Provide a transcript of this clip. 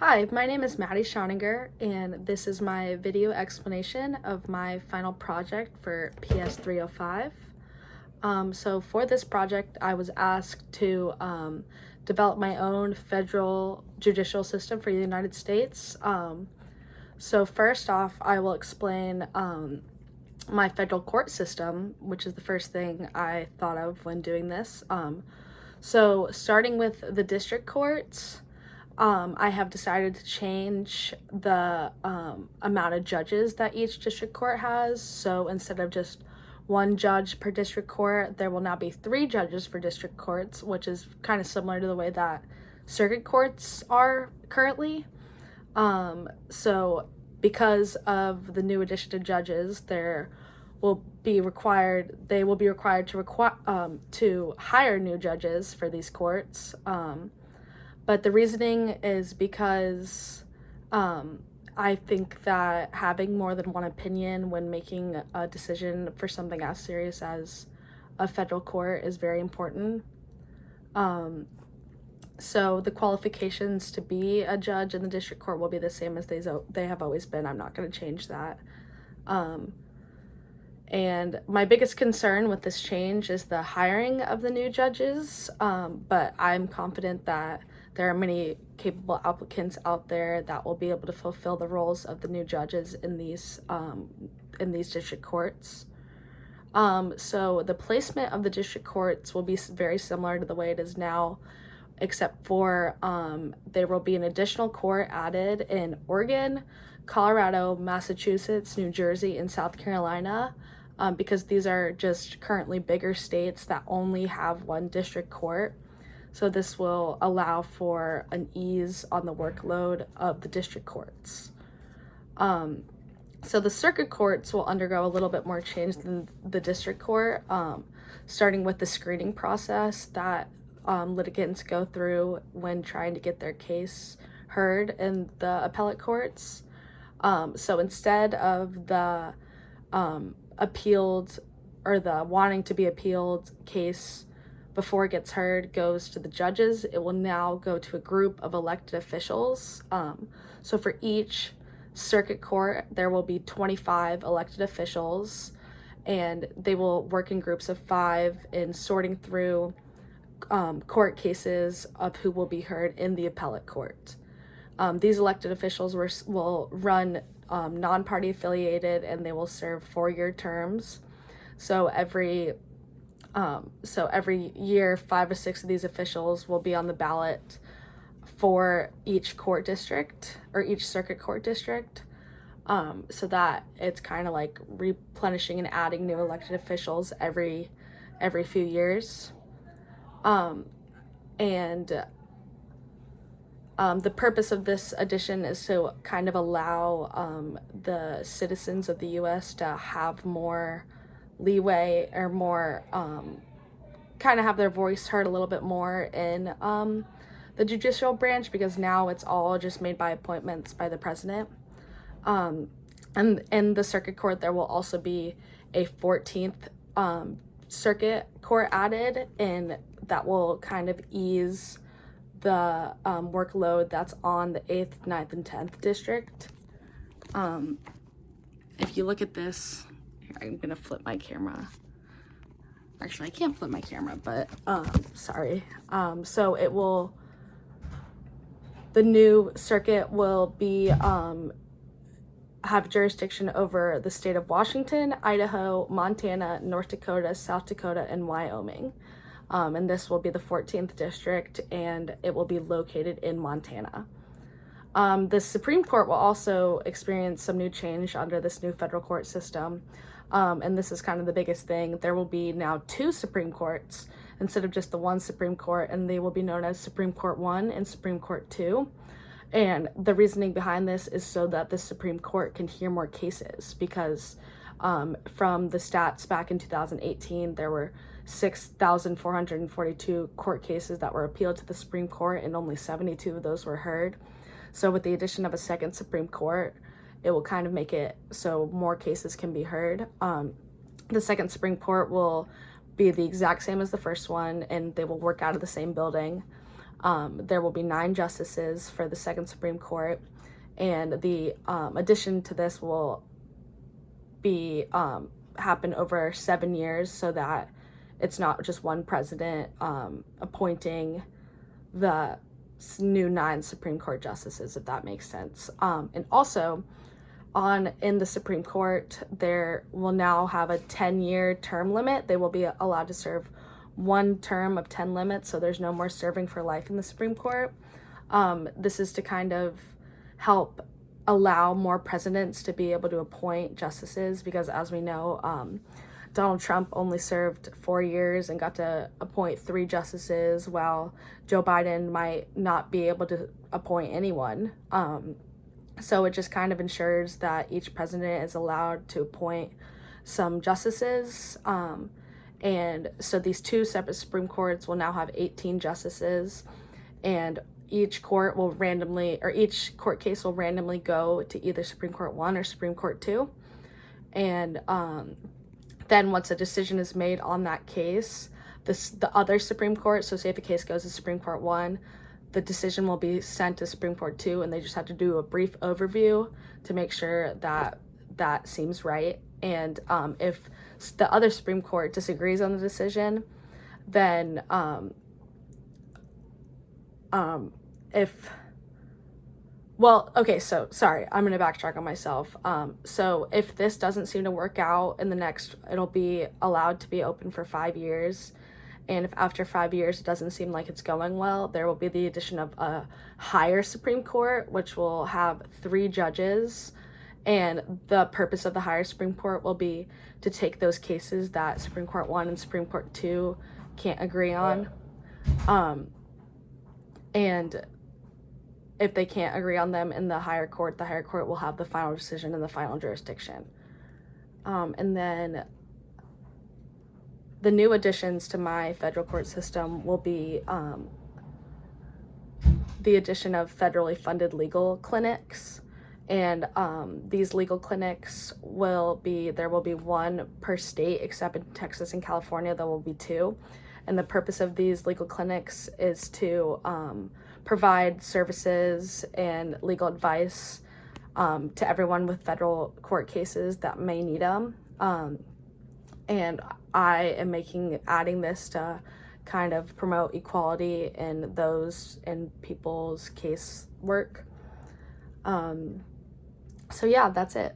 Hi, my name is Maddie Schoninger, and this is my video explanation of my final project for ps305. So for this project, I was asked to develop my own federal judicial system for the United States. So first off, I will explain my federal court system, which is the first thing I thought of when doing this. So starting with the district courts, I have decided to change the amount of judges that each district court has. So instead of just one judge per district court, there will now be 3 judges for district courts, which is kind of similar to the way that circuit courts are currently. So because of the new addition of judges, they will be required to hire new judges for these courts. But the reasoning is because I think that having more than one opinion when making a decision for something as serious as a federal court is very important. So the qualifications to be a judge in the district court will be the same as they have always been. I'm not going to change that. And my biggest concern with this change is the hiring of the new judges, but I'm confident that there are many capable applicants out there that will be able to fulfill the roles of the new judges in these district courts. So the placement of the district courts will be very similar to the way it is now, except for there will be an additional court added in Oregon, Colorado, Massachusetts, New Jersey, and South Carolina, because these are just currently bigger states that only have one district court. So this will allow for an ease on the workload of the district courts. So the circuit courts will undergo a little bit more change than the district court, starting with the screening process that litigants go through when trying to get their case heard in the appellate courts. So instead of the appealed or the wanting to be appealed case before it gets heard goes to the judges, it will now go to a group of elected officials. So for each circuit court, there will be 25 elected officials, and they will work in groups of 5 in sorting through court cases of who will be heard in the appellate court. These elected officials will run non-party affiliated, and they will serve 4-year terms. So every year, 5 or 6 of these officials will be on the ballot for each court district or each circuit court district, so that it's kind of like replenishing and adding new elected officials every few years. The purpose of this addition is to kind of allow the citizens of the U.S. to have more leeway or more kind of have their voice heard a little bit more in the judicial branch, because now it's all just made by appointments by the president. And in the circuit court, there will also be a 14th circuit court added, and that will kind of ease the workload that's on the 8th, 9th, and 10th district. If you look at this, I'm gonna flip my camera. Actually, I can't flip my camera, but sorry. So the new circuit will be have jurisdiction over the state of Washington, Idaho, Montana, North Dakota, South Dakota, and Wyoming. And this will be the 14th district, and it will be located in Montana. The Supreme Court will also experience some new change under this new federal court system. And this is kind of the biggest thing. There will be now 2 Supreme Courts instead of just the one Supreme Court, and they will be known as Supreme Court 1 and Supreme Court 2. And the reasoning behind this is so that the Supreme Court can hear more cases, because from the stats back in 2018, there were 6,442 court cases that were appealed to the Supreme Court, and only 72 of those were heard. So with the addition of a second Supreme Court, it will kind of make it so more cases can be heard. The second Supreme Court will be the exact same as the first one, and they will work out of the same building. There will be 9 justices for the Second Supreme Court, and the addition to this will be happen over 7 years, so that it's not just one president appointing the new 9 Supreme Court justices, if that makes sense. And also, in the Supreme Court, there will now have a 10-year term limit. They will be allowed to serve 1 term of 10 limits, so there's no more serving for life in the Supreme Court. This is to kind of help allow more presidents to be able to appoint justices, because as we know, Donald Trump only served 4 years and got to appoint 3 justices, while Joe Biden might not be able to appoint anyone. So it just kind of ensures that each president is allowed to appoint some justices. And so these 2 separate Supreme Courts will now have 18 justices, and each court will randomly, or each court case will randomly go to either Supreme Court 1 or Supreme Court 2. And then once a decision is made on that case, the other Supreme Court, so say if a case goes to Supreme Court 1, the decision will be sent to Supreme Court 2, and they just have to do a brief overview to make sure that that seems right. And if the other Supreme Court disagrees on the decision, then so sorry, I'm going to backtrack on myself. So if this doesn't seem to work out in the next, it'll be allowed to be open for 5 years. And if after 5 years it doesn't seem like it's going well, there will be the addition of a higher Supreme Court, which will have 3 judges. And the purpose of the higher Supreme Court will be to take those cases that Supreme Court 1 and Supreme Court 2 can't agree on. And if they can't agree on them in the higher court will have the final decision and the final jurisdiction. And then the new additions to my federal court system will be the addition of federally funded legal clinics. And these legal clinics there will be 1 per state, except in Texas and California there will be 2. And the purpose of these legal clinics is to provide services and legal advice to everyone with federal court cases that may need them. And I am adding this to kind of promote equality in people's case work. So yeah, that's it.